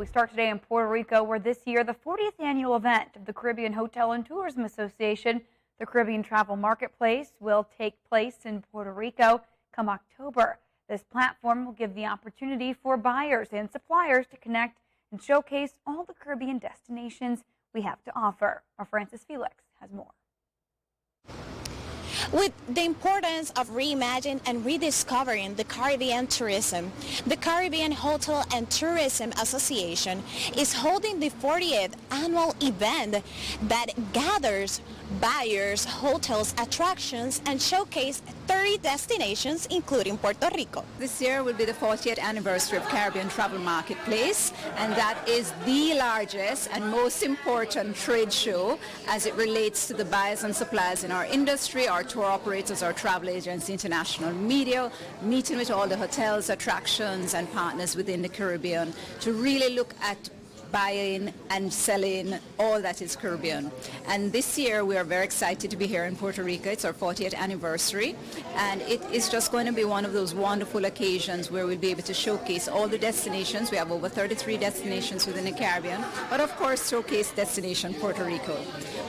We start today in Puerto Rico, where this year the 40th annual event of the Caribbean Hotel and Tourism Association, the Caribbean Travel Marketplace, will take place in Puerto Rico come October. This platform will give the opportunity for buyers and suppliers to connect and showcase all the Caribbean destinations we have to offer. Our Francis Felix has more. With the importance of reimagining and rediscovering the Caribbean tourism, the Caribbean Hotel and Tourism Association is holding the 40th annual event that gathers buyers, hotels, attractions, and showcase 30 destinations, including Puerto Rico. This year will be the 40th anniversary of Caribbean Travel Marketplace, and that is the largest and most important trade show as it relates to the buyers and suppliers in our industry, our tour operators, our travel agents, international media, meeting with all the hotels, attractions, and partners within the Caribbean to really look at buying and selling all that is Caribbean. And this year we are very excited to be here in Puerto Rico. It's our 40th anniversary, and it is just going to be one of those wonderful occasions where we'll be able to showcase all the destinations. We have over 33 destinations within the Caribbean, but of course showcase destination Puerto Rico.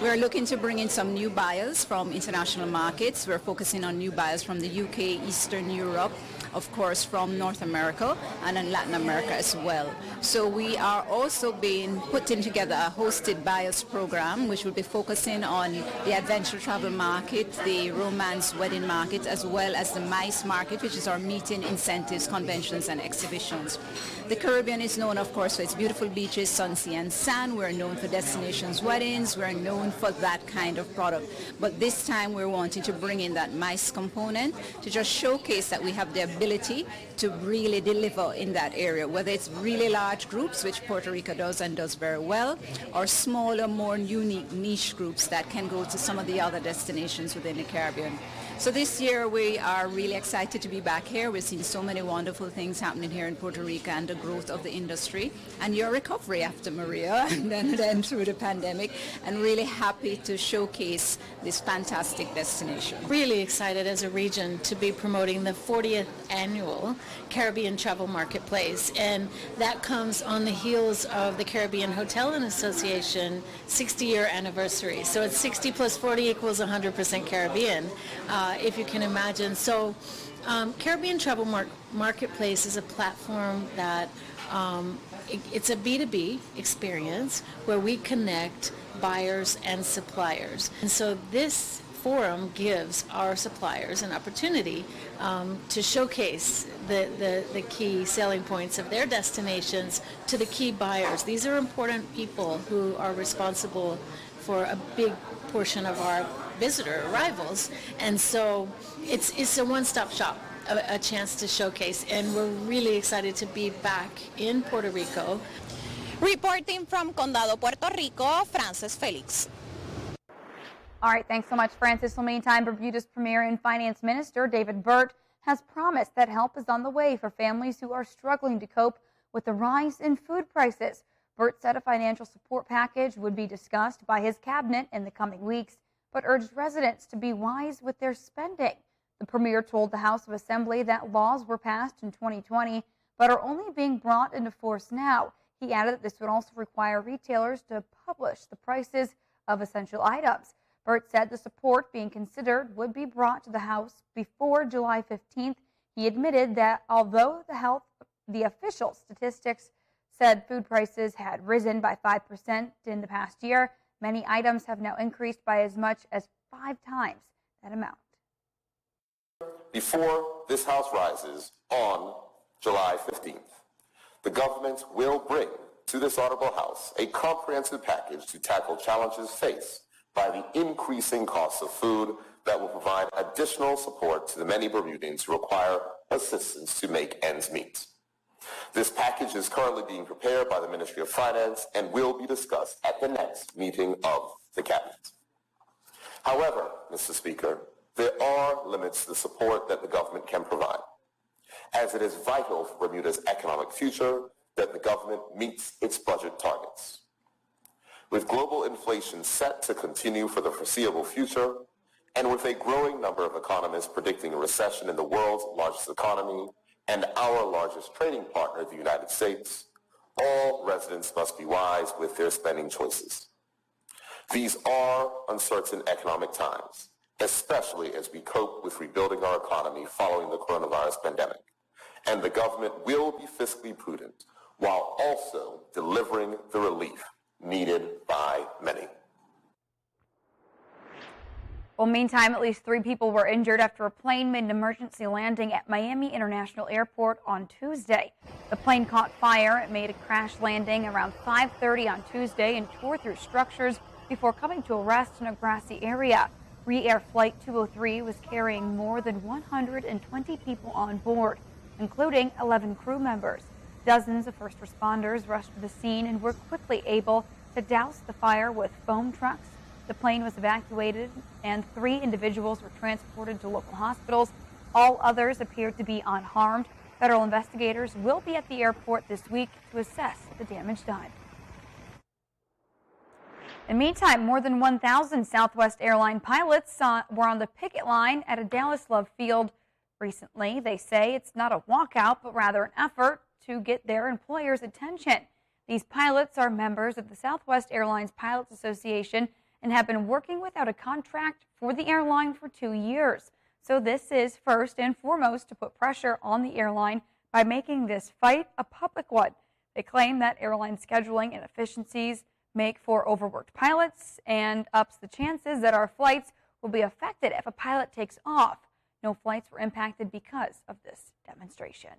We're looking to bring in some new buyers from international markets. We're focusing on new buyers from the UK, Eastern Europe, of course from North America, and in Latin America as well. So we are also putting together a hosted buyers program, which will be focusing on the adventure travel market, the romance wedding market, as well as the MICE market, which is our meeting, incentives, conventions, and exhibitions. The Caribbean is known, of course, for its beautiful beaches, sun, sea, and sand. We're known for destinations weddings. We're known for that kind of product. But this time we're wanting to bring in that MICE component to just showcase that we have the ability to really deliver in that area, whether it's really large groups, which Puerto Rico does and does very well, or smaller, more unique niche groups that can go to some of the other destinations within the Caribbean. So this year we are really excited to be back here. We've seen so many wonderful things happening here in Puerto Rico and the growth of the industry and your recovery after Maria and then through the pandemic, and really happy to showcase this fantastic destination. Really excited as a region to be promoting the 40th annual Caribbean Travel Marketplace, and that comes on the heels of the Caribbean Hotel and Association 60-year anniversary. So it's 60 plus 40 equals 100% Caribbean, if you can imagine. So Caribbean Travel Marketplace is a platform that it's a B2B experience where we connect buyers and suppliers. And so this forum gives our suppliers an opportunity to showcase the key selling points of their destinations to the key buyers. These are important people who are responsible for a big portion of our visitor arrivals, and so it's a one-stop shop, a chance to showcase, and we're really excited to be back in Puerto Rico. Reporting from Condado, Puerto Rico, Francis Felix. All right, thanks so much, Francis. So meantime, Bermuda's Premier and Finance Minister David Burt has promised that help is on the way for families who are struggling to cope with the rise in food prices. Burt said a financial support package would be discussed by his cabinet in the coming weeks, but urged residents to be wise with their spending. The Premier told the House of Assembly that laws were passed in 2020, but are only being brought into force now. He added that this would also require retailers to publish the prices of essential items. Burt said the support being considered would be brought to the House before July 15th. He admitted that although the official statistics said food prices had risen by 5% in the past year, many items have now increased by as much as 5 times that amount. Before this House rises on July 15th, the government will bring to this Honorable House a comprehensive package to tackle challenges faced by the increasing costs of food that will provide additional support to the many Bermudians who require assistance to make ends meet. This package is currently being prepared by the Ministry of Finance and will be discussed at the next meeting of the Cabinet. However, Mr. Speaker, there are limits to the support that the government can provide, as it is vital for Bermuda's economic future that the government meets its budget targets. With global inflation set to continue for the foreseeable future, and with a growing number of economists predicting a recession in the world's largest economy and our largest trading partner, the United States, All residents must be wise with their spending choices. These are uncertain economic times, especially as we cope with rebuilding our economy following the coronavirus pandemic. And the government will be fiscally prudent while also delivering the relief needed by many. Well, meantime, at least 3 people were injured after a plane made an emergency landing at Miami International Airport on Tuesday. The plane caught fire. It made a crash landing around 5:30 on Tuesday and tore through structures before coming to a rest in a grassy area. Re-Air Flight 203 was carrying more than 120 people on board, including 11 crew members. Dozens of first responders rushed to the scene and were quickly able to douse the fire with foam trucks. The plane was evacuated and 3 individuals were transported to local hospitals. All others appeared to be unharmed. Federal investigators will be at the airport this week to assess the damage done. In the meantime, more than 1,000 Southwest airline pilots were on the picket line at a Dallas Love Field recently. They say it's not a walkout, but rather an effort to get their employers' attention. These pilots are members of the Southwest Airlines Pilots Association and have been working without a contract for the airline for 2 years. So this is first and foremost to put pressure on the airline by making this fight a public one. They claim that airline scheduling inefficiencies make for overworked pilots and ups the chances that our flights will be affected if a pilot takes off. No flights were impacted because of this demonstration.